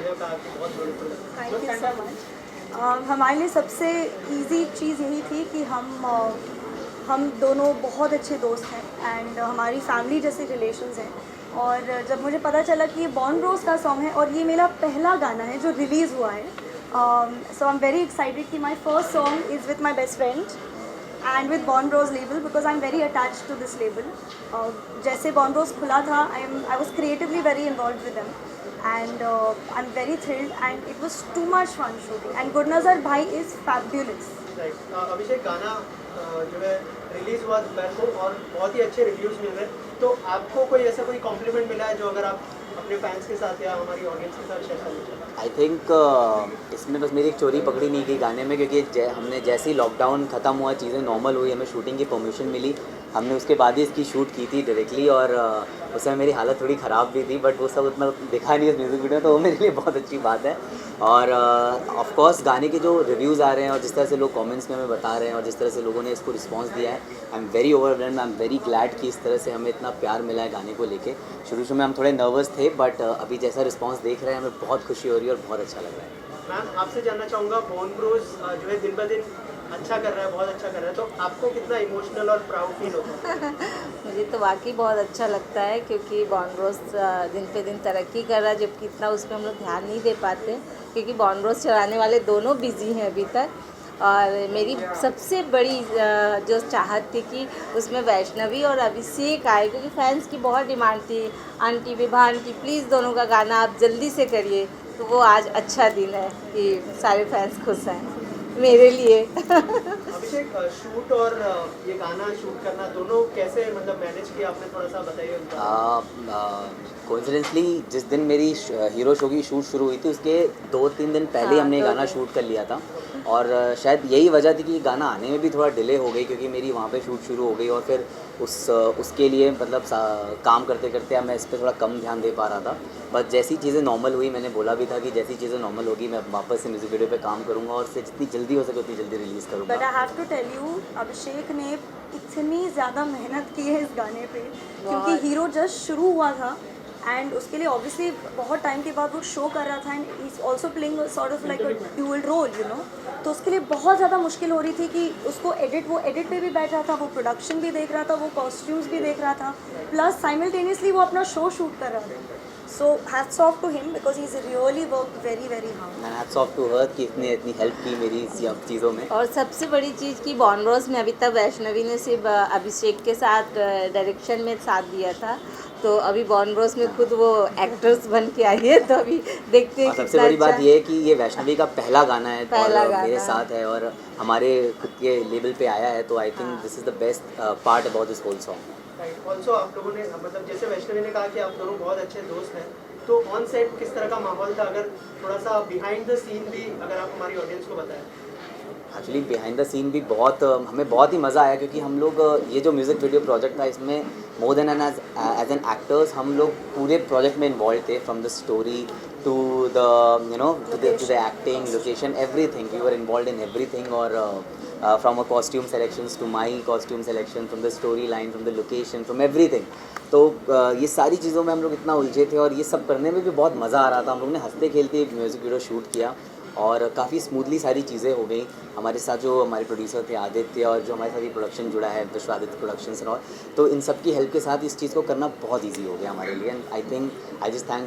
मैंने कहा कि बहुत ब्यूटीफुल है। Thank you so much. हमारे लिए सबसे इजी चीज़ यही थी कि हम दोनों बहुत अच्छे दोस्त हैं एंड हमारी फैमिली जैसे रिलेशंस हैं। और जब मुझे पता चला कि ये बॉर्न रोज का सॉन्ग है और ये मेरा पहला गाना है जो रिलीज़ हुआ है, so I am very excited कि my first song is with my best friend and with Born Rose label because I'm very attached to this label. जैसे Born Rose खुला था, I was creatively very involved with them and I'm very thrilled and it was too much fun shooting and Gurnazar bhai is fabulous. Right, Abhishek गाना जो है release हुआ दोपहर को और बहुत ही अच्छे रिव्यूज़ मिल रहे हैं, तो आपको कोई ऐसा कोई कॉम्प्लीमेंट मिला है जो अगर आप अपने फैंस के साथ या हमारी ऑडियंस के साथ शेयर करना चाहें? आई थिंक इसमें बस मेरी एक चोरी पकड़ी नहीं गई गाने में, क्योंकि हमने जैसे ही लॉकडाउन ख़त्म हुआ, चीज़ें नॉर्मल हुई, हमें शूटिंग की परमिशन मिली, हमने उसके बाद ही इसकी शूट की थी डायरेक्टली। और उसमें मेरी हालत थोड़ी ख़राब भी थी, बट वो सब उतना दिखा नहीं इस म्यूज़िक वीडियो में, तो वो मेरे लिए बहुत अच्छी बात है। और ऑफ कोर्स गाने के जो रिव्यूज़ आ रहे हैं और जिस तरह से लोग कमेंट्स में हमें बता रहे हैं और जिस तरह से लोगों ने इसको रिस्पांस दिया है, आई am very overwhelmed, I am very glad कि इस तरह से हमें इतना प्यार मिला है गाने को लेके। शुरू में हम थोड़े नर्वस थे, बट अभी जैसा रिस्पांस देख रहे हैं हमें बहुत खुशी हो रही है और बहुत अच्छा लग रहा है। मैम, आपसे जानना चाहूँगा, बॉर्न रोज जो है दिन ब दिन अच्छा कर रहा है, बहुत अच्छा कर रहा है, तो आपको कितना इमोशनल और प्राउड फील होता है? मुझे तो वाकई बहुत अच्छा लगता है क्योंकि बॉर्न रोज दिन पे दिन तरक्की कर रहा है, जबकि इतना उस पर हम लोग ध्यान नहीं दे पाते क्योंकि बॉर्न रोज चलाने वाले दोनों बिजी हैं अभी तक। और मेरी सबसे बड़ी जो चाहत थी कि उसमें वैष्णवी और अभिषेक आए, क्योंकि फैंस की बहुत डिमांड थी, आंटी विभा आंटी प्लीज़ दोनों का गाना आप जल्दी से करिए। तो वो आज अच्छा दिन है कि सारे फैंस खुश हैं मेरे लिए। अभिषेक, शूट और ये गाना शूट करना दोनों कैसे मतलब मैनेज किया आपने, थोड़ा सा बताइए उनका। कोइंसिडेंटली जिस दिन मेरी हीरो शो की शूट शुरू हुई थी उसके 2-3 दिन पहले हमने ये गाना शूट कर लिया था। और शायद यही वजह थी कि गाना आने में भी थोड़ा डिले हो गई, क्योंकि मेरी वहाँ पे शूट शुरू हो गई और फिर उसके लिए मतलब काम करते करते मैं इस पर थोड़ा कम ध्यान दे पा रहा था। बट जैसी चीज़ें नॉर्मल हुई, मैंने बोला भी था कि जैसी चीज़ें नॉर्मल होगी मैं वापस से म्यूज़िक वीडियो पे काम करूँगा और उससे जितनी जल्दी हो सके उतनी जल्दी रिलीज़ करूँगा। But I have to tell you, Abhishek ने इतनी ज़्यादा मेहनत की है इस गाने पे, क्योंकि हीरो जस्ट शुरू हुआ था एंड उसके लिए ऑब्वियसली बहुत टाइम के बाद वो शो कर रहा था and he is also playing sort of like a dual role, you know. तो उसके लिए बहुत ज़्यादा मुश्किल हो रही थी कि उसको वो एडिट पे भी बैठ रहा था, वो प्रोडक्शन भी देख रहा था, वो कॉस्ट्यूम्स भी देख रहा था, प्लस साइमल्टेनियसली वो अपना शो शूट कर रहा था। So hats off to him because he is really work very very hard. And hats off to her कि इसने इतनी हेल्प की मेरी चीज़ों में। और सबसे बड़ी चीज़ कि बॉर्न रोज में अभी तक वैष्णवी ने सिर्फ अभिषेक के साथ डायरेक्शन में साथ दिया था, तो अभी बॉर्न रोज में खुद वो एक्टर्स बन के आई है, तो अभी देखते हैं। सबसे बड़ी बात ये है कि ये वैष्णवी का पहला गाना है और गाना मेरे साथ है और हमारे खुद के लेवल पे आया है, तो I think this is the best part about this whole song. Right, also आप लोगों ने मतलब जैसे वैष्णवी ने कहा कि आप दोनों बहुत अच्छे दोस्त हैं, तो ऑन सेट किस तरह का माहौल था, अगर थोड़ा सा बिहाइंड द सीन भी अगर आप हमारी ऑडियंस को बताएं। एक्चुअली बिहाइंड द सीन भी हमें बहुत ही मज़ा आया, क्योंकि हम लोग ये जो म्यूज़िक वीडियो प्रोजेक्ट था इसमें more than as an actors हम लोग पूरे प्रोजेक्ट में इन्वॉल्व थे, from the story to the to the acting, location, everything we were involve in everything. और from a costume selections to my costume selection, from the story line, from the location, from everything. तो ये सारी चीज़ों में हम लोग इतना उलझे थे और ये सब करने में भी बहुत मज़ा आ रहा था। हम लोग ने हंसते खेलते म्यूज़िक वीडियो शूट किया और काफ़ी स्मूथली सारी चीज़ें हो गई। हमारे साथ जो हमारे प्रोड्यूसर थे आदित्य और जो हमारे साथ ये प्रोडक्शन जुड़ा है विश्वादित्य प्रोडक्शंस और तो इन सब की हेल्प के साथ इस चीज़ को करना बहुत इजी हो गया हमारे लिए। And I think I just thank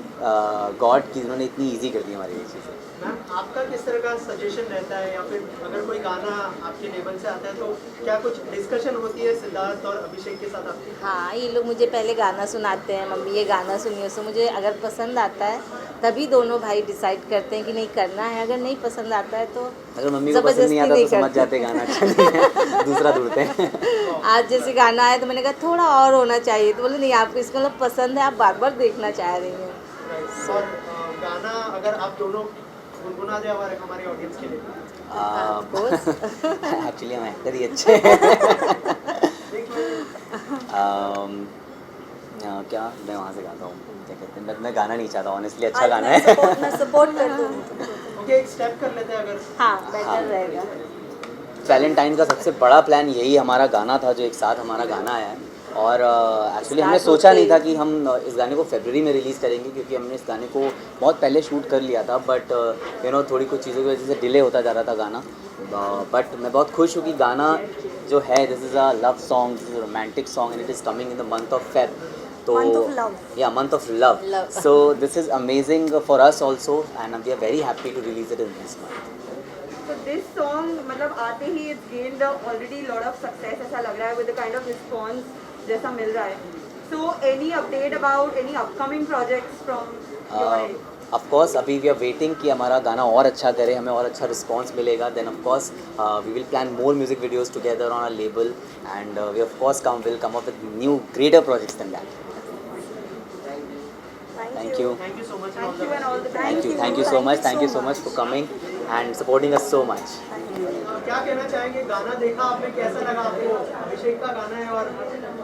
God कि उन्होंने इतनी ईजी कर दी हमारे लिए चीज़ें। मैम, आपका किस तरह का सजेशन रहता है, या फिर अगर कोई गाना आपके लेवल से आता है तो क्या कुछ डिस्कशन होती है सिद्धार्थ और अभिषेक के साथ आपकी? हाँ, ये लोग मुझे पहले गाना सुनाते हैं, मम्मी ये गाना सुनिए, सो मुझे अगर पसंद आता है तभी दोनों भाई डिसाइड करते हैं कि नहीं करना है। अगर नहीं पसंद आता है तो अगर मम्मी को पसंद नहीं आता तो समझ जाते गाना अच्छा नहीं है, दूसरा ढूंढते हैं। आज जैसे गाना आया तो मैंने कहा थोड़ा और होना चाहिए, तो बोले नहीं आपको इसका मतलब पसंद है, आप बार बार देखना चाह रही हैं। राइट, और गाना अगर आप दोनों गुनगुना दे हमारे ऑडियंस के लिए। एक्चुअली हम एक्टर ही अच्छे हैं। क्या मैं वहाँ से गाता हूँ, क्या कहते हैं, मैं गाना नहीं चाहता ऑनेस्टली, अच्छा गाना है। मैं सपोर्ट कर दूँ। ओके, एक स्टेप कर लेते हैं अगर। हाँ, बेटर रहेगा। वैलेंटाइन का सबसे बड़ा प्लान यही हमारा गाना था जो एक साथ हमारा गाना आया है। और एक्चुअली हमने Start सोचा होते नहीं ही। था कि हम इस गाने को फरवरी में रिलीज़ करेंगे, क्योंकि हमने इस गाने को बहुत पहले शूट कर लिया था, बट थोड़ी कुछ चीज़ों की वजह से डिले होता जा रहा था गाना। बट मैं बहुत खुश हूँ कि गाना जो है, this is a love song, this is a romantic song and it is coming in the month of Feb. तो Month of love. या month of love, Love. So this is amazing for us also and we are very happy to release it in this month. So this song मतलब आते ही it's gained already lot of success ऐसा लग रहा है with the kind of response जैसा मिल रहा है. So any update about any upcoming projects from your end? Of course अभी वी आर वेटिंग कि हमारा गाना और अच्छा करे, हमें और अच्छा रिस्पांस मिलेगा, then of course we will plan more music videos together on our label and we of course will come up with new greater projects than that. Thank you. Thank you. Thank you so much Thank you and all the best. Thank you so much. Thank you so much for coming and supporting us so much. क्या कहना चाहेंगे, गाना देखा आपने, कैसा लगा आपको? अभिषेक का गाना है और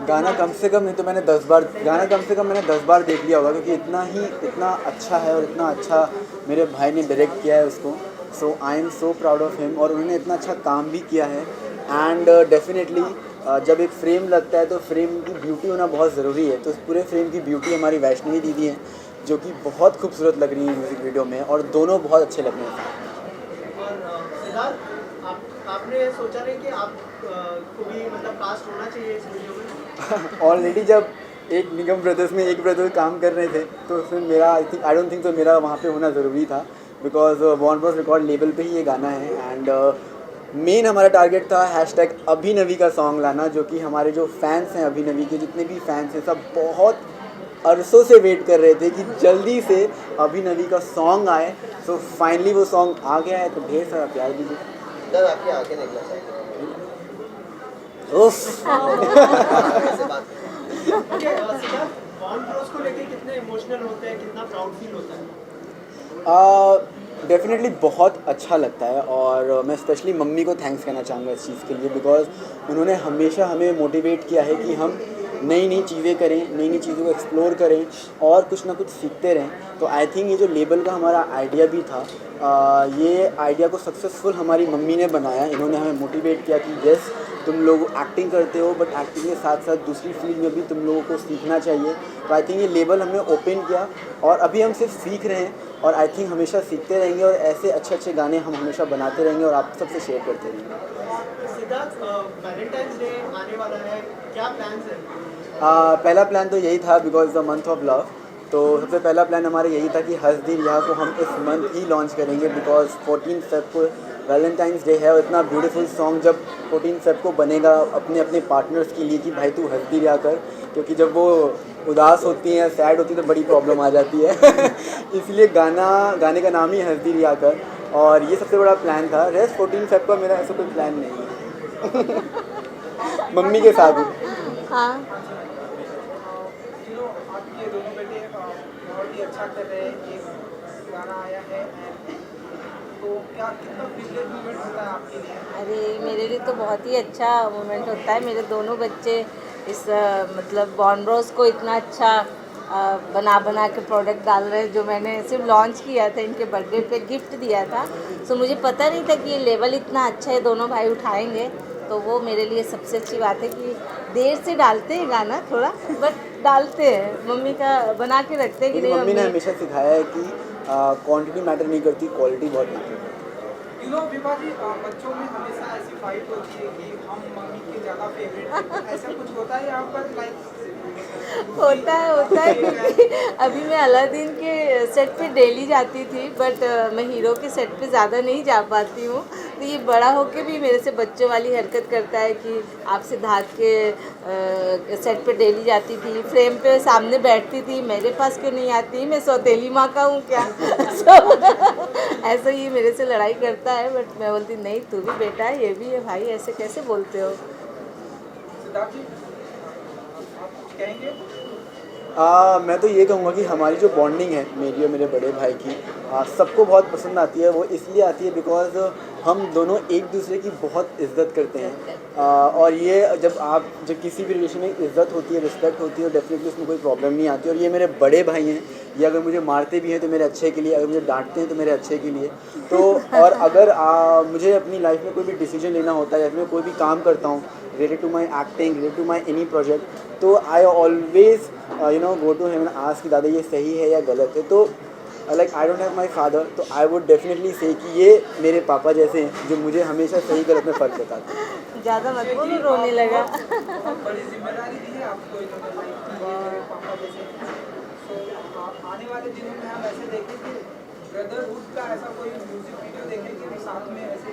गाना कम से कम नहीं तो मैंने 10 बार गाना कम से कम मैंने 10 बार देख लिया होगा, क्योंकि इतना अच्छा है और इतना अच्छा मेरे भाई ने डायरेक्ट किया है उसको। So I am so proud of him, और उन्होंने इतना अच्छा काम भी किया है। एंड डेफिनेटली जब एक फ्रेम लगता है तो फ्रेम की ब्यूटी होना बहुत ज़रूरी है। तो इस पूरे फ्रेम की ब्यूटी हमारी वैष्णवी दीदी हैं, जो कि बहुत खूबसूरत लग रही है म्यूज़िक वीडियो में, और दोनों बहुत अच्छे लग रहे हैं। और सिद्धार्थ, आपने सोचा नहीं कि आप को भी मतलब कास्ट होना चाहिए इस वीडियो में? ऑलरेडी जब एक निगम ब्रदर्स में एक ब्रदर काम कर रहे थे तो उसमें मेरा आई डोंट थिंक तो मेरा वहाँ पे होना ज़रूरी था, because born Bros record level पे ही ये गाना है। एंड मेन हमारा टारगेट था #अभिनवी का सॉन्ग लाना, जो कि हमारे जो फैंस हैं अभिनवी के, जितने भी फैंस हैं, सब बहुत अरसों से वेट कर रहे थे कि जल्दी से अभिनवी का सॉन्ग आए। सो फाइनली वो सॉन्ग आ गया है, तो ढेर सारा प्यार दीजिए। सर आपकी आंखें निकला चाहिए उफ ऐसे बात करें। ओके सिद्धार्थ, बॉर्न ब्रोस को लेके कितने इमोशनल होते हैं, कितना प्राउड फील होता है? डेफिनेटली बहुत अच्छा लगता है, और मैं स्पेशली मम्मी को थैंक्स कहना चाहूँगा इस चीज़ के लिए, बिकॉज उन्होंने हमेशा हमें मोटिवेट किया है कि हम नई नई चीज़ें करें, नई नई चीज़ों को एक्सप्लोर करें और कुछ ना कुछ सीखते रहें। तो आई थिंक ये जो लेबल का हमारा आइडिया भी था, ये आइडिया को सक्सेसफुल हमारी मम्मी ने बनाया। इन्होंने हमें मोटिवेट किया कि यस तुम लोग एक्टिंग करते हो, बट एक्टिंग के साथ साथ दूसरी फील्ड में भी तुम लोगों को सीखना चाहिए। तो आई थिंक ये लेबल हमने ओपन किया, और अभी हम सिर्फ सीख रहे हैं, और आई थिंक हमेशा सीखते रहेंगे, और ऐसे अच्छे अच्छे गाने हम हमेशा बनाते रहेंगे और आप सबसे शेयर करते रहेंगे। सिद्धार्थ, वैलेंटाइंस डे आने वाला है, क्या प्लान्स हैं? पहला प्लान तो यही था, because the month of love, तो सबसे पहला प्लान हमारा यही था कि हस्दी रिहा को हम इस मंथ ही लॉन्च करेंगे, बिकॉज 14 फेब को वैलेंटाइंस डे है। और इतना ब्यूटीफुल सॉन्ग जब 14 फेब को बनेगा अपने अपने पार्टनर्स के लिए कि भाई तू हस्दी रिहा कर, क्योंकि जब वो उदास होती हैं, सैड होती है, तो बड़ी प्रॉब्लम आ जाती है इसलिए गाने का नाम ही हस्दी रिहा कर, और ये सबसे बड़ा प्लान था। रेस्ट 14 फेब का मेरा ऐसा कोई प्लान नहीं है मम्मी के साथ ही। हाँ, आपके दोनों बेटे बहुत ही अच्छा कर रहे हैं, एक गाना आया है, तो क्या कितना प्रिविलेज मोमेंट होता है आपके लिए? अरे मेरे लिए तो बहुत ही अच्छा मोमेंट होता है। मेरे दोनों बच्चे इस मतलब बॉर्न ब्रोस को इतना अच्छा बना के प्रोडक्ट डाल रहे हैं, जो मैंने सिर्फ लॉन्च किया था, इनके बर्थडे पे गिफ्ट दिया था। सो मुझे पता नहीं था कि ये लेवल इतना अच्छा है, दोनों भाई उठाएंगे। तो वो मेरे लिए सबसे अच्छी बात है कि देर से डालते हैं गाना थोड़ा, बट डालते हैं, मम्मी का बना के रखते हैं कि नहीं मम्मी ने मम्मी। हमेशा सिखाया है कि क्वांटिटी मैटर नहीं करती, क्वालिटी बहुत मैटर करती है। विभा जी, बच्चों में हमेशा ऐसी फाइट होती है कि हम मम्मी के ज़्यादा फेवरेट, ऐसा कुछ होता है यहाँ पर? होता है क्योंकि अभी मैं अलादीन के सेट पे डेली जाती थी, बट मैं हीरो के सेट पे ज़्यादा नहीं जा पाती हूँ। तो ये बड़ा होके भी मेरे से बच्चों वाली हरकत करता है कि आप सिद्धार्थ के सेट पे डेली जाती थी, फ्रेम पे सामने बैठती थी, मेरे पास क्यों नहीं आती, मैं सौतेली माँ का हूँ क्या ऐसा ही मेरे से लड़ाई करता है, बट मैं बोलती नहीं तू भी बेटा है, ये भी है भाई, ऐसे कैसे बोलते हो। सिद्धार्थ जी, आप कुछ कहेंगे? मैं तो ये कहूँगा कि हमारी जो बॉन्डिंग है मेरी और मेरे बड़े भाई की, सबको बहुत पसंद आती है। वो इसलिए आती है बिकॉज हम दोनों एक दूसरे की बहुत इज्जत करते हैं, और ये जब किसी भी रिलेशन में इज्जत होती है, रिस्पेक्ट होती है, डेफिनेटली उसमें कोई प्रॉब्लम नहीं आती। और ये मेरे बड़े भाई हैं, ये अगर मुझे मारते भी हैं तो मेरे अच्छे के लिए, अगर मुझे डांटते हैं तो मेरे अच्छे के लिए। तो और अगर मुझे अपनी लाइफ में कोई भी डिसीजन लेना होता है या फिर मैं कोई भी काम करता हूँ related to my acting, related to my any project, तो I always go to him and ask कि दादा ये सही है या गलत है. तो like I don't have my father, तो I would definitely say कि ये मेरे पापा जैसे हैं जो मुझे हमेशा सही गलत में फ़र्क बताते हैं. ज़्यादा मत बोलो, रोने लगा. बहुत बड़ी जिम्मेदारी दी है आपको इन्होंने, लाइक पापा जैसे. तो आने वाले दिनों में हम ऐसे देखें कि ब्रदरहुड का ऐसा कोई म्यूजिक वीडियो देखें कि हम साथ में ऐसे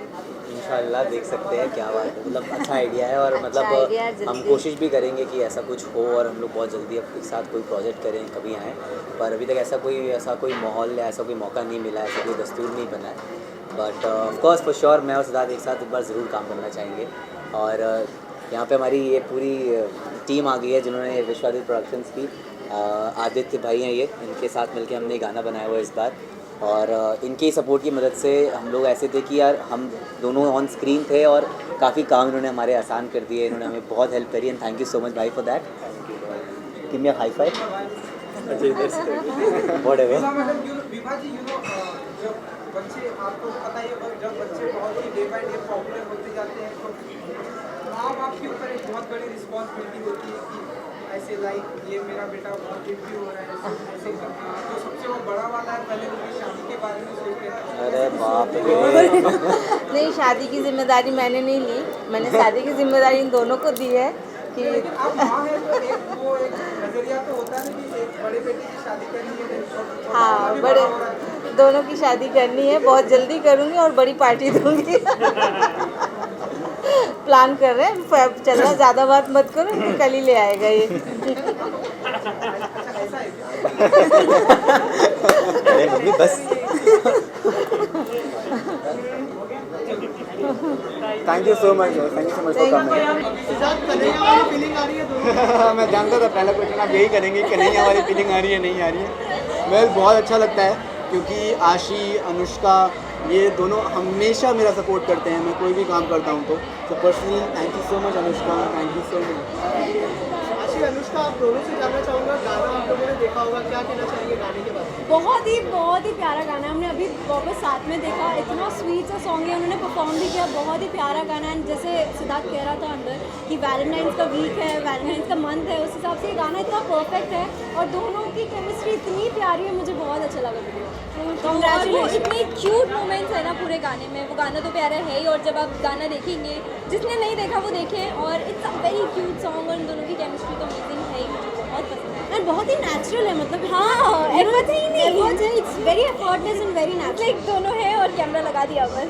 इंशाल्लाह देख सकते हैं. क्या बात है, मतलब अच्छा आइडिया है. और अच्छा मतलब idea है, हम जल्दी. कोशिश भी करेंगे कि ऐसा कुछ हो और हम लोग बहुत जल्दी अब एक साथ कोई प्रोजेक्ट करें, कभी आएँ. पर अभी तक ऐसा कोई माहौल या ऐसा कोई मौका नहीं मिला, ऐसा कोई दस्तूर नहीं बना है. बट ऑफकोर्स फॉर श्योर मैं और सिद्धार्थ एक साथ एक बार ज़रूर काम करना चाहेंगे. और यहाँ पे हमारी ये पूरी टीम आ गई है जिन्होंने विश्वादित्य प्रोडक्शंस की. आदित्य भाई हैं ये, इनके साथ मिलके हमने गाना बनाया हुआ है इस बार. और इनकी सपोर्ट की मदद से हम लोग ऐसे थे कि यार हम दोनों ऑन स्क्रीन थे और काफ़ी काम इन्होंने हमारे आसान कर दिए. इन्होंने हमें बहुत हेल्प करी and thank you so much भाई for that. Give me a high five. Whatever. Vibha ji जब बच्चे, आपको पता ही है, जब बच्चे बहुत ही डे बाय डे पॉपुलर होते जाते हैं तो माँ बाप के ऊपर एक बहुत बड़ी रिस्पॉन्सिबिलिटी होती है कि ऐसे लाइक ये मेरा बेटा बहुत हिट हो रहा है, ऐसे करना. तो सबसे वो बड़ा वाला है, पहले उनकी शादी के बारे में सोच रहे थे. अरे बाप रे. नहीं, शादी की जिम्मेदारी मैंने नहीं ली. मैंने शादी की जिम्मेदारी इन दोनों को दी है कि लेकिन आप माँ हैं तो एक नजरिया तो होता है कि एक बड़े बेटे की शादी करनी है, छोटा हाँ, भी बड़े बड़ा हो रहा है. दोनों की शादी करनी है, बहुत जल्दी करूँगी और बड़ी पार्टी दूँगी. प्लान कर रहे हैं, चलना ज़्यादा बात मत करो, कल ही ले आएगा ये. ऐसा है क्या? अरे मम्मी बस. Thank you so much for coming. Siddharth, Kanhaiya वाली फीलिंग आ रही है दोनों? मैं जानता था पहला क्वेश्चन आप यही करेंगे कि नहीं हमारी फीलिंग आ रही है नहीं आ रही है. वेल बहुत अच्छा लगता है क्योंकि आशी, अनुष्का ये दोनों हमेशा मेरा सपोर्ट करते हैं मैं कोई भी काम करता हूँ. तो personally thank you so much Anushka, thank you so much. आशी, अनुष्का, आप दोनों से जानना चाहूँगा, गाना आप लोगों ने देखा होगा, क्या कहना चाहेंगे गाने के बारे में? बहुत ही प्यारा गाना है. हमने अभी वापस साथ में देखा, इतना स्वीट सा सॉन्ग है, उन्होंने परफॉर्म भी किया. बहुत ही प्यारा गाना है. जैसे सिद्धार्थ कह रहा था अंदर कि वैलेंटाइंस का वीक है, वैलेंटाइंस का मंथ है, उस हिसाब से ये गाना इतना परफेक्ट है और दोनों की केमिस्ट्री इतनी प्यारी है. मुझे बहुत अच्छा लगा वीडियो. Congratulations. इतने क्यूट मोमेंट्स है ना पूरे गाने में. वो गाना तो प्यारा है ही, और जब आप गाना देखेंगे, जिसने नहीं देखा वो देखें. और it's a very cute song और इन दोनों की केमिस्ट्री तो अमेजिंग है ही. मुझे बहुत पसंद है एंड बहुत ही नेचुरल है. मतलब हाँ, एफर्ट ही नहीं. एफर्ट्स है. It's very effortless and very natural. Like दोनों है और कैमरा लगा दिया बस.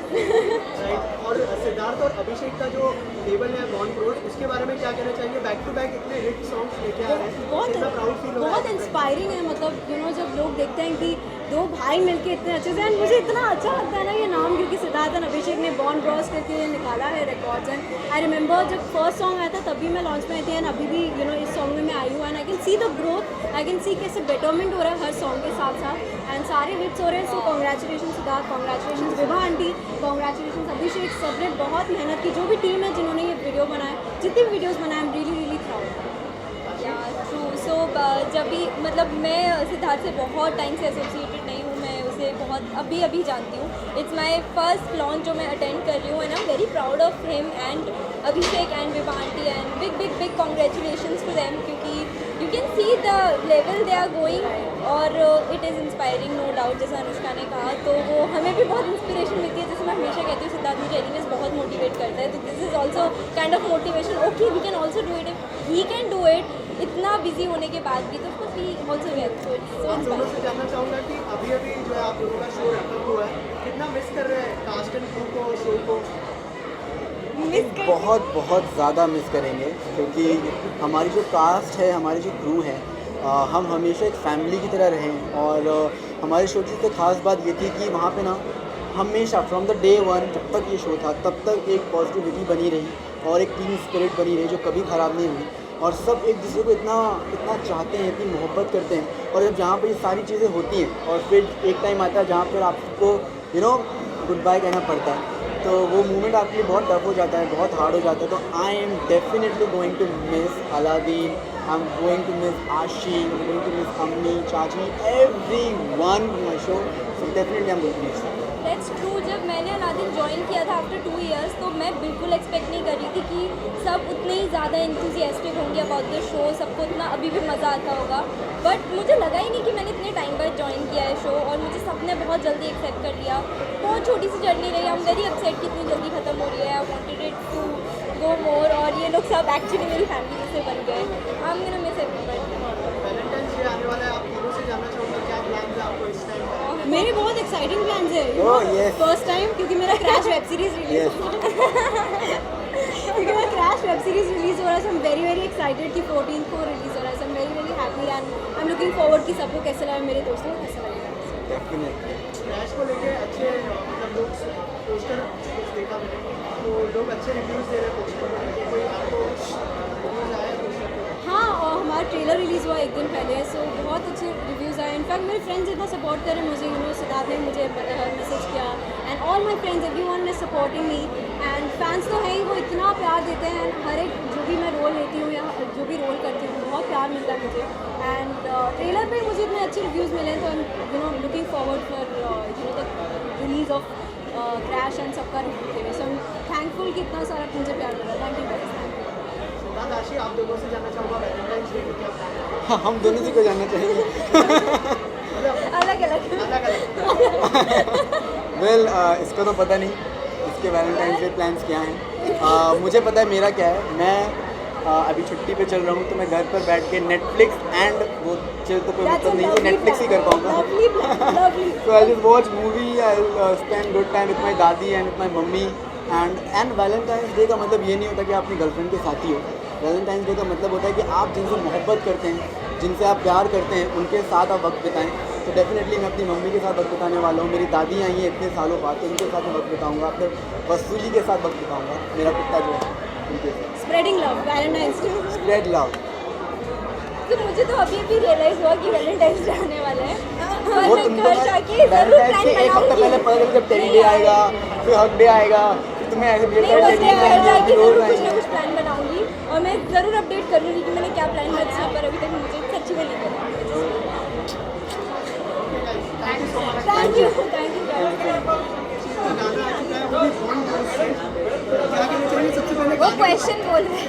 राइट. और सिद्धार्थ और अभिषेक का जो लेवल है बॉन्ड ब्रोस, उसके बारे में क्या कहना चाहिए? बैक टू बैक इतने हिट सॉन्ग्स लेके आ रहे हैं, कितना प्राउड फील हो रहा है? बहुत इंस्पायरिंग है. मतलब जब लोग देखते हैं कि दो भाई मिलके इतने अच्छे से, एंड मुझे इतना अच्छा लगता है ना ये नाम, क्योंकि सिद्धार्थ और अभिषेक ने बॉन्ड ब्रॉस करके निकाला है रिकॉर्ड्स. एंड आई रिमेंबर जब फर्स्ट सॉन्ग आया था तभी मैं लॉन्च में आई थी, एंड अभी भी इस सॉन्ग में मैं आई हूँ. And I can see the growth, I can see कैसे बेटरमेंट हो रहा है हर सॉन्ग के साथ साथ. एंड सारे हिट्स हो रहे हैं. So congratulation Siddharth, congratulation Vibha aunty, congratulation Abhishek. सबने बहुत मेहनत की, जो भी टीम है जिन्होंने ये वीडियो बनाया, जितनी भी वीडियोज़ बनाए, I am really really proud. True. So जब भी मतलब मैं सिद्धार्थ से बहुत टाइम से एसोसिएटेड नहीं हूँ, मैं उसे बहुत अभी जानती हूँ. इट्स माई फर्स्ट लॉन्च जो मैं अटेंड कर रही हूँ, and I am very proud of him and Abhishek and Vibha aunty. And big congratulations to them, क्योंकि you can see the level they are going और it is inspiring no doubt. जैसे अनुष्का ने कहा, तो वो हमें भी बहुत इंस्पिरेशन मिलती है. जैसे मैं हमेशा कहती हूँ सिद्धार्थ मुझे एनीवेज बहुत मोटिवेट करता है, तो this is also kind of motivation. Okay, we can also do it, he can do it. इतना बिजी होने के बाद भी, तो of course he also can. So it's so आप दोनों से इंस्पायरिंग. जानना चाहूँगा कि अभी जो है आप लोगों का शो रखा हुआ है, कितना मिस कर रहे हैं कास्ट एंड क्रू को, शो को? बहुत ज़्यादा मिस करेंगे क्योंकि हमारी जो कास्ट है, हमारी जो क्रू है, हम हमेशा एक फैमिली की तरह रहें. और हमारे शो की सबसे ख़ास बात ये थी कि वहाँ पे ना हमेशा फ्रॉम द डे वन जब तक ये शो था तब तक एक पॉजिटिविटी बनी रही और एक टीम स्पिरिट बनी रही जो कभी ख़राब नहीं हुई. और सब एक दूसरे को इतना चाहते हैं, इतनी मोहब्बत करते हैं. और जब जहाँ पर ये सारी चीज़ें होती हैं और फिर एक टाइम आता है जहाँ पर आपको गुड बाय कहना पड़ता है, तो वो मोमेंट आपके लिए बहुत टफ हो जाता है, बहुत हार्ड हो जाता है. तो I am definitely going to miss Aladdin, I am going to miss Ashi, I am going to miss अम्मी, चाची, everyone in my show. So definitely I am going to miss. That's true. जब मैंने Aladdin join किया था after 2 years, तो मैं बिल्कुल expect नहीं कर रही थी कि सब उतने ही ज़्यादा इंथुजियास्टिक होंगे अबाउट द शो, सबको उतना अभी भी मज़ा आता होगा। बट मुझे लगा ही नहीं कि मैंने इतने टाइम बाद ज्वाइन किया है शो, और मुझे सबने बहुत जल्दी एक्सेप्ट कर लिया। बहुत छोटी सी जर्नी रही, आई एम वेरी अपसेट कि इतनी जल्दी ख़त्म हो रही है। I wanted it to go more, और ये लोग सब एक्चुअली मेरी फैमिली से बन गए। I am gonna miss everybody. Valentine's day आने वाला है, आप तीनों से जानना चाहूँगा क्या प्लान है आपको इस टाइम पर? मेरे बहुत एक्साइटिंग प्लान्स है Oh, yes. फर्स्ट टाइम, क्योंकि मेरा क्रैश वेब सीरीज रिलीज क्योंकि मेरा क्रैश वेब सीरीज रिलीज हो रहा है, so I am very very excited कि 14th को रिलीज हो रहा है। So I am very very happy and I am looking forward कि सबको कैसे लगा, मेरे दोस्तों को कैसा लगेगा। क्रैश को लेके अच्छे मतलब लोग पोस्टर देखा मैंने, तो लोग अच्छे रिव्यूज़ दे रहे हैं पोस्टर को लेके। कोई आपको रिव्यूज़ आया पोस्टर को? हाँ, और हमारा ट्रेलर रिलीज़ हुआ एक दिन पहले, सो बहुत अच्छे रिव्यूज़ आए। इनफैक्ट मेरे फ्रेंड्स इतना सपोर्ट कर रहे हैं मुझे, सिद्धार्थ ने मुझे मैसेज किया and all my friends everyone is supporting me and fans तो है ही, वो इतना प्यार देते हैं। हर एक जो भी मैं रोल लेती हूँ या जो भी रोल करती हूँ बहुत प्यार मिलता है मुझे। एंड ट्रेलर पे मुझे इतने अच्छे रिव्यूज़ मिले, तो I am looking forward for the release of crash and सबका रिव्यू के लिए। सो आई एम थैंकफुल कि इतना सारा मुझे प्यार मिला। Thank you guys. सिद्धार्थ, आशी, आप दोनों से जानना चाहूँगा वैलेंटाइंस डे को क्या प्लान है? हाँ, हम दोनों से को जानना चाहेंगे। अलग अलग वेल इसका तो पता नहीं इसके वैलेंटाइंस डे प्लान्स क्या हैं। मुझे पता है मेरा क्या है। मैं अभी छुट्टी पे चल रहा हूँ, तो मैं घर पर बैठ के नेटफ्लिक्स एंड वो चिल तो कोई मतलब नहीं है, नेटफ्लिक्स ही कर पाऊँगा। So I just watch movie, I spend good time with my दादी and with my mummy. And Valentine's day का मतलब ये नहीं होता कि आप अपनी गर्लफ्रेंड के साथ ही हो। वैलेंटाइंस डे का मतलब होता है कि आप जिनसे मोहब्बत करते हैं, जिनसे आप प्यार करते हैं, उनके साथ आप वक्त बिताएं। तो डेफिनेटली मैं अपनी मम्मी के साथ वक्त बिताने वाला हूँ। मेरी दादी आई हैं इतने सालों बाद, तो उनके साथ मैं वक्त बिताऊँगा। अपने वसूली के साथ वक्त बिताऊँगा, मेरा कुत्ता जो है उनके साथ। Spreading love, Valentine's day, spread love. तो मुझे तो अभी अभी रियलाइज़ हुआ कि वैलेंटाइंस डे आने वाला है, वो और तुमको घर जाके ज़रूर वैलेंटाइंस प्लान के एक हफ्ता पहले बनाऊंगी। पता चला, जब टेडी डे आएगा, फिर हग डे आएगा, फिर तुम्हें ऐसे नहीं, डेट बस मैं घर जाके रोज ज़रूर कुछ ना आएंगे। कुछ प्लान बनाऊंगी, और मैं ज़रूर अपडेट करूँगी कि मैंने क्या प्लान किया, पर अभी तक मुझे सच्ची में नहीं पता। थैंक यू गाना आ चुका है, वो भी कौन दोस्त है? क्या कहना चाहिए सबसे पहले वो क्वेश्चन बोल रहे हैं।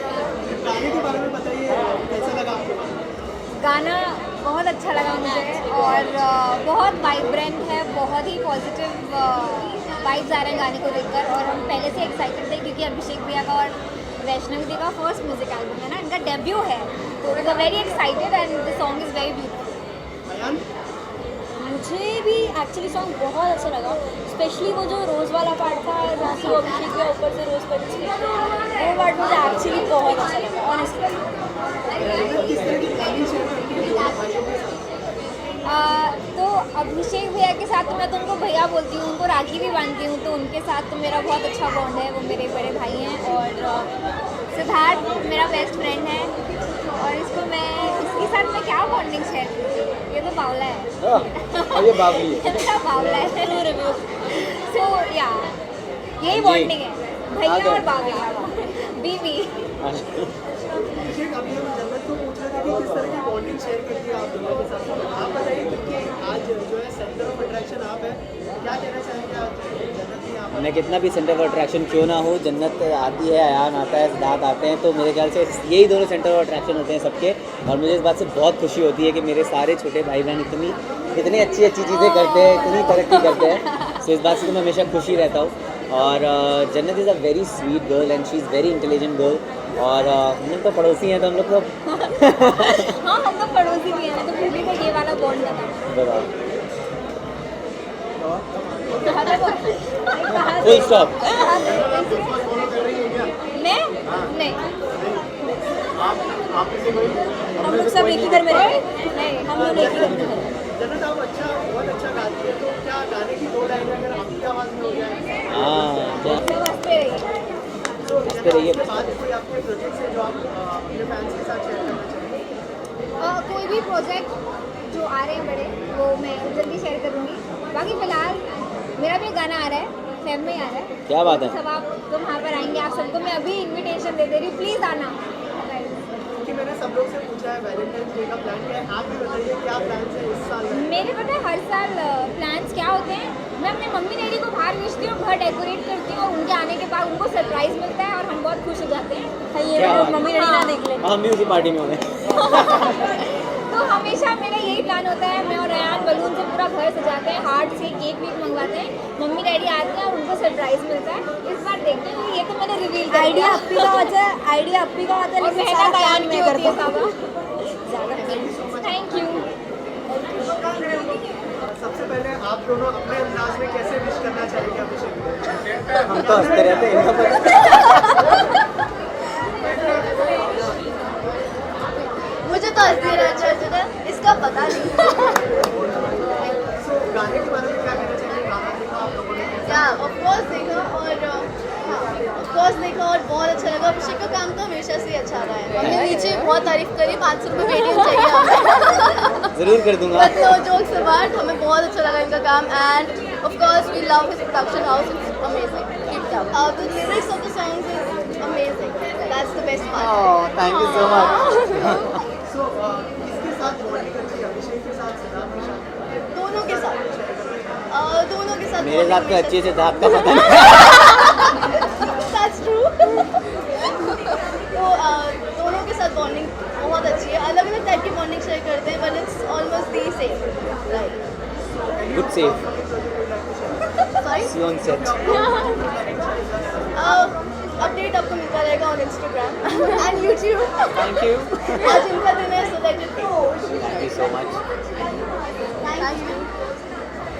गाने के बारे में बताइए, कैसा लगा आपको? गाना बहुत अच्छा लगा मुझे, और बहुत वाइब्रेंट है, बहुत ही पॉजिटिव वाइब्स आ रहे हैं गाने को देखकर। और हम पहले से एक्साइटेड थे क्योंकि अभिषेक भैया का और वैष्णवी दी का फर्स्ट म्यूजिक एल्बम है ना, इनका डेब्यू है, तो we are very excited and the song is very beautiful. Ayaan, मुझे भी एक्चुअली सॉन्ग बहुत अच्छा लगा, स्पेशली वो जो रोज़ वाला पार्ट था, जहाँ से वो अभिषेक के ऊपर से रोज़ पर वो पार्ट मुझे एक्चुअली बहुत अच्छा लगा ऑनेस्टली। किस तरह की प्लानिंग शेयर करती है दोनों भाइयों के साथ? तो अभिषेक भैया के साथ तो मैं तो उनको भैया बोलती हूँ, उनको राखी भी बांधती हूँ, तो उनके साथ तो मेरा बहुत अच्छा बॉन्ड है, वो मेरे बड़े भाई हैं। और सिद्धार्थ मेरा बेस्ट फ्रेंड है, और इसके साथ मैं क्या बॉन्डिंग शेयर करूँ, ये तो बावला है। और ये बाबली है। इतना बावला है। सो या यही बॉन्डिंग है, भैया और बावला, बीवी। अभिषेक, अभी हम जन्नत को पूछ रहे थे कि किस तरह की बॉन्डिंग शेयर करती है आप दोनों के साथ। आप बताइए कि आज जो है सेंटर ऑफ अट्रैक्शन आप है, क्या कहना चाहेंगे आज जन्नत की आप? मैं कितना भी सेंटर ऑफ अट्रैक्शन क्यों ना हो, जन्नत आती है, अयान आता है, सिद्धार्थ आते हैं, तो मेरे ख्याल से यही दोनों सेंटर ऑफ अट्रैक्शन होते हैं सबके। और मुझे इस बात से बहुत खुशी होती है कि मेरे सारे छोटे भाई बहन इतनी अच्छी चीज़ें करते हैं, इतनी तरक्की करते हैं। सो इस बात से तो मैं हमेशा खुशी रहता हूँ। और जन्नत is a very sweet girl and she is very intelligent girl. और हम लोग तो पड़ोसी हैं, तो हम लोग तो हाँ, हम तो पड़ोसी भी हैं, तो फिर भी तो ये वाला बॉन्ड बता। Full stop. मैं नहीं, हम लोग सब एक ही घर में रहते हैं, हम लोग एक ही घर में रहते हैं। जन्नत, आप बहुत अच्छा गाती है, तो क्या गाने की 2 लाइनें अगर आपकी आवाज़ में हो जाए? हाँ, नमस्ते रहिए। तो उसके बाद कोई आपके प्रोजेक्ट है जो आप अपने फैंस के साथ शेयर करना चाहेंगे? कोई भी प्रोजेक्ट जो आ रहे हैं बड़े, वो मैं जल्दी शेयर करूँगी। बाकी फ़िलहाल मेरा भी गाना आ रहा है, फेब में आ रहा है। क्या बात है। सब आप तो वहाँ पर आएंगे, आप सबको मैं अभी इनविटेशन दे रही हूँ, प्लीज़ आना। क्योंकि मैंने सब लोग से पूछा है वैलेंटाइंस डे का प्लान क्या है, आप भी बताइए क्या प्लान है इस साल में? मेरे पता है हर साल प्लान्स क्या होते हैं, मैं अपने मम्मी डैडी को बाहर भेजती हूँ, घर डेकोरेट करती हूँ, उनके आने के बाद उनको सरप्राइज मिलता है और हम बहुत खुश हो जाते हैं। ये वीडियो मम्मी डैडी ना देख ले। हम भी उसी पार्टी में होंगे। तो हमेशा मेरा यही प्लान होता है, मैं और रयान बलून से पूरा घर सजाते हैं, हार्ट से केक वेक मंगवाते हैं, मम्मी डैडी आते हैं और उनको सरप्राइज मिलता है। इस बार देखते हैं, ये तो मैंने रिवील कर आइडिया अप्पी का होता है, आइडिया अप्पी का होता है, और लेकिन मेहनत सारा आयान काम की मैं होती है करता हूँ। साबा। Thank you. सबसे पहले आप दोनों अपने अंदाज में कैसे विश करना चाहेंगे अभिषेक? हम तो हंसते रहते हैं इनका पता। मुझे तो हंसी रहना चाहिए, इसका पता नहीं। सो गाने के बारे में क्या कहना चाहेंगे? गाना देखा आप लोगों ने कैसा? या ऑफ कोर्स देखा और ऑफ कोर्स देखा और बहुत अच्छा लगा। अभिषेक का काम तो हमेशा से ही अच्छा रहा है। हमने नीचे बहुत तारीफ करी, 500 रुपये वीडियो चाहिए हमें। ज़रूर कर दूंगा। बट नो जोक्स अपार्ट, हमें बहुत अच्छा लगा इनका काम and of course we love his production house, it's amazing. Keep it up. The lyrics of the songs is amazing, that's the best part. Thank you so much. So इसके साथ bonding अच्छी है, अभिषेक के साथ, सिद्धार्थ के साथ, दोनों के साथ दोनों के साथ मेरे साथ तो अच्छे से था, आपका पता नहीं। That's true. तो दोनों के साथ बॉन्डिंग बहुत अच्छी है। अलग अलग टाइप की बॉन्डिंग शेयर करते हैं, but it's almost the same. Good safe. Sorry, see on set. Update आपको मिलता रहेगा on Instagram and YouTube. Thank you. आज इनका दिन है, so that it thank you so much. Thank you.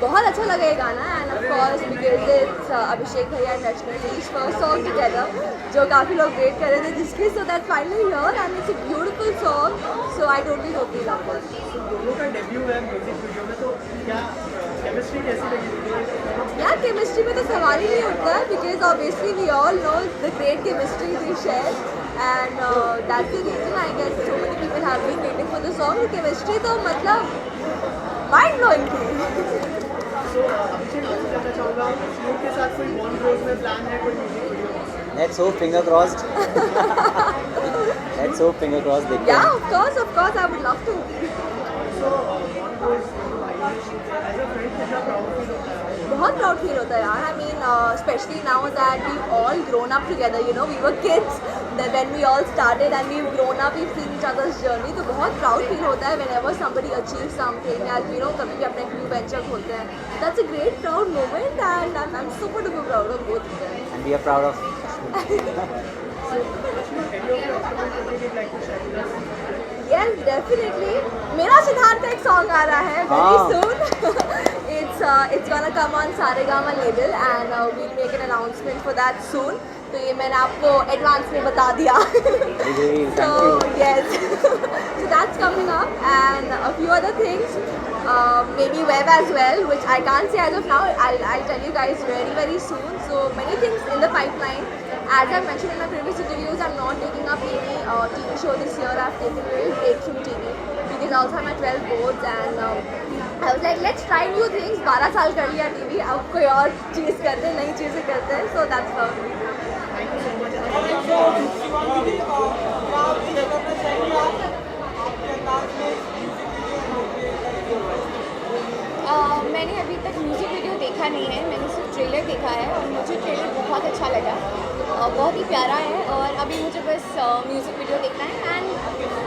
बहुत अच्छा लगा ये गाना and of course because it's Abhishek भैया and Rachna please first song together, जो काफ़ी लोग वेट कर रहे थे जिसके, so that finally here and it's a beautiful song, so I totally hope you love it. दोनों का डेब्यू है म्यूजिक वीडियो में, तो क्या केमिस्ट्री कैसी लगी? यार केमिस्ट्री में तो सवाल ही नहीं उठता है because obviously we all know the great chemistry we share and that's the reason I guess so many people have been waiting for the song. Chemistry तो मतलब माइंड ब्लोइंग थी। सो अभिषेक, आपसे जानना चाहूँगा, सीओ के साथ कोई बॉन्ड रोज में प्लान है, कोई music video? Let's hope, finger crossed. Let's hope, finger crossed. देखते Yeah, हैं। of course, I would love to. So बॉन्ड रोज एज अ फ्रेंड कितना प्राउड फील होता है? बहुत प्राउड फील होता है यार। I mean specially now that we all grown up together, you know we were kids when we all started and we grown up, we seen each others journey, तो बहुत proud feel होता है whenever somebody achieve something या you know कभी भी अपने new venture खोलते हैं। That's a great proud moment and I am super duper proud of both of them. And we are proud of Yes, definitely. मेरा सिद्धार्थ का एक सॉन्ग आ रहा है very soon. It's gonna come on Saregama label and we'll make an announcement for that soon. तो ये मैंने आपको advance में बता दिया. So yes, so that's coming up and a few other things. Maybe web as well, which I can't say as of now. I'll tell you guys very soon. So many things in the pipeline. As I mentioned in my previous interviews, I'm not taking up any TV show this year. I've taken a little break from TV because I also have my 12 boards and I was like, let's try new things. 12 साल कर लिया TV, अब कोई और चीज़ करते हैं, नई चीज़ें करते हैं. So that's how. मैंने अभी तक म्यूज़िक वीडियो देखा नहीं है, मैंने सिर्फ ट्रेलर देखा है और मुझे ट्रेलर बहुत अच्छा लगा, बहुत ही प्यारा है और अभी मुझे बस म्यूज़िक वीडियो देखना है and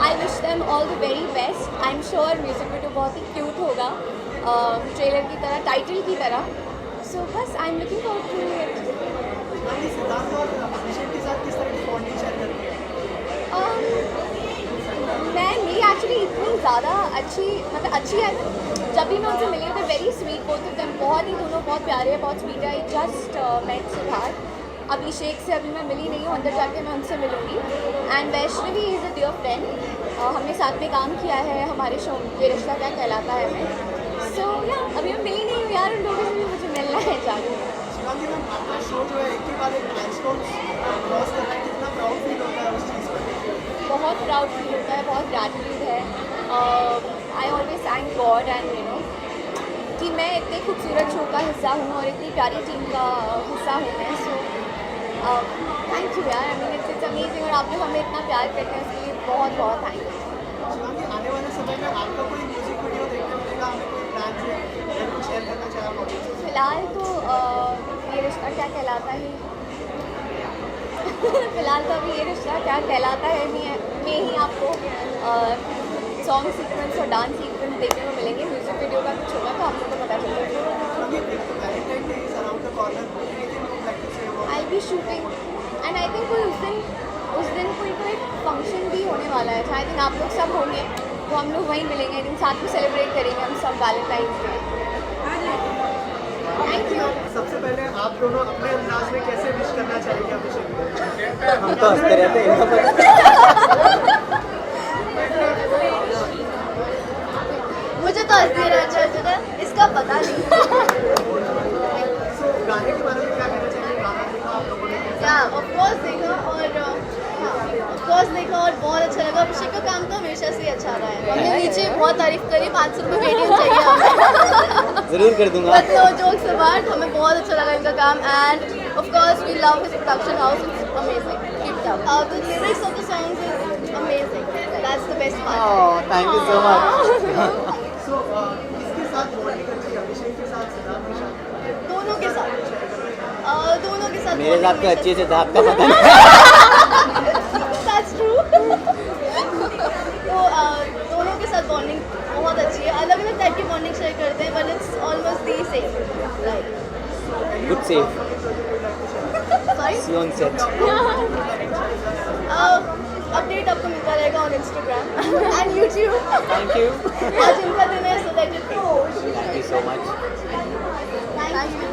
I wish them all the very best. I am sure music video बहुत ही क्यूट होगा, ट्रेलर की तरह, टाइटल की तरह। सो बस I am looking forward to it. मैं मेरी एक्चुअली इतनी ज़्यादा अच्छी है, जब भी मैं उनसे मिली तो very sweet, both of them बहुत ही, दोनों बहुत प्यारे हैं, बहुत स्वीट है। आई जस्ट मेट सिद्धार्थ, अभिषेक से अभी मैं मिली नहीं हूँ, अंदर जाके मैं उनसे मिलूँगी। And Vaishnavi is a dear friend, हमने साथ में काम किया है हमारे शो ये रिश्ता क्या कहलाता है में। सो या अभी मैं मिली नहीं हूँ यार, उन लोगों से भी मुझे मिलना है जाके। शिवांगी मैम, आपका शो जो है एक के बाद एक माइलस्टोन क्रॉस कर रहा है, कितना प्राउड फील होता है उस चीज़ पर? बहुत प्राउड फील होता है, बहुत ग्रैटिट्यूड है। I always thank God and you know कि मैं इतने खूबसूरत शो का हिस्सा हूँ और इतनी प्यारी टीम का हिस्सा हूँ मैं। सो थैंक यू यार, आई मीन इट्स अमेजिंग, और आप लोग हमें इतना प्यार करते हैं उसके लिए बहुत बहुत थैंक यू। शिवांगी, आने वाले समय में आपका कोई म्यूजिक वीडियो देखने मिलेगा, हमें कोई प्लान है, कुछ शेयर करना चाहें आप? फिलहाल कहलाता है फिलहाल तो अभी ये रिश्ता क्या कहलाता है नहीं है में ही आपको सॉन्ग सीक्वेंस और डांस सीक्वेंस देखने को मिलेंगे. म्यूजिक वीडियो का कुछ होगा तो आप लोग को पता चलेगा. I be shooting and I think उस दिन कोई फंक्शन भी होने वाला है. आई थिंक आप लोग सब होंगे तो हम लोग वहीं मिलेंगे. आई थिंक साथ में सेलिब्रेट करेंगे हम सब वैलेंटाइंस डे. Thank you. सबसे पहले आप दोनों अपने अंदाज में कैसे विश करना चाहेंगे अभिषेक को? हम तो हंसते रहते हैं इनका पता. मुझे तो हंसी रहना चाहिए, इसका पता नहीं. So, गाने के बारे में क्या कहना चाहिए? गाना देखा आप लोगों ने कैसा? या ऑफ कोर्स देखा और बहुत अच्छा लगा. अभिषेक का काम तो हमेशा से ही अच्छा रहा है. हमने नीचे बहुत तारीफ करी. 500 रुपये वीडियो चाहिए हमें. ज़रूर कर दूंगा. बट नो जोक्स अपार्ट, हमें बहुत अच्छा लगा इनका काम. And of course we love his production house. It's amazing. Keep it up. The lyrics of the songs is amazing. That's the best part. Thank you so much. So, इसके साथ bonding अच्छी है, अभिषेक के साथ, सिद्धार्थ के साथ? दोनों के साथ मेरे साथ तो अच्छे से था, आपका पता नहीं. That's true. तो दोनों के साथ बॉन्डिंग बहुत अच्छी है. अलग अलग टाइप की बॉन्डिंग शेयर करते हैं but it's almost the same. Good safe. Sorry. See on set. Update आपको मिलता रहेगा on Instagram and YouTube. Thank you. आज इनका दिन है so that it. Thank you so much. Thank you.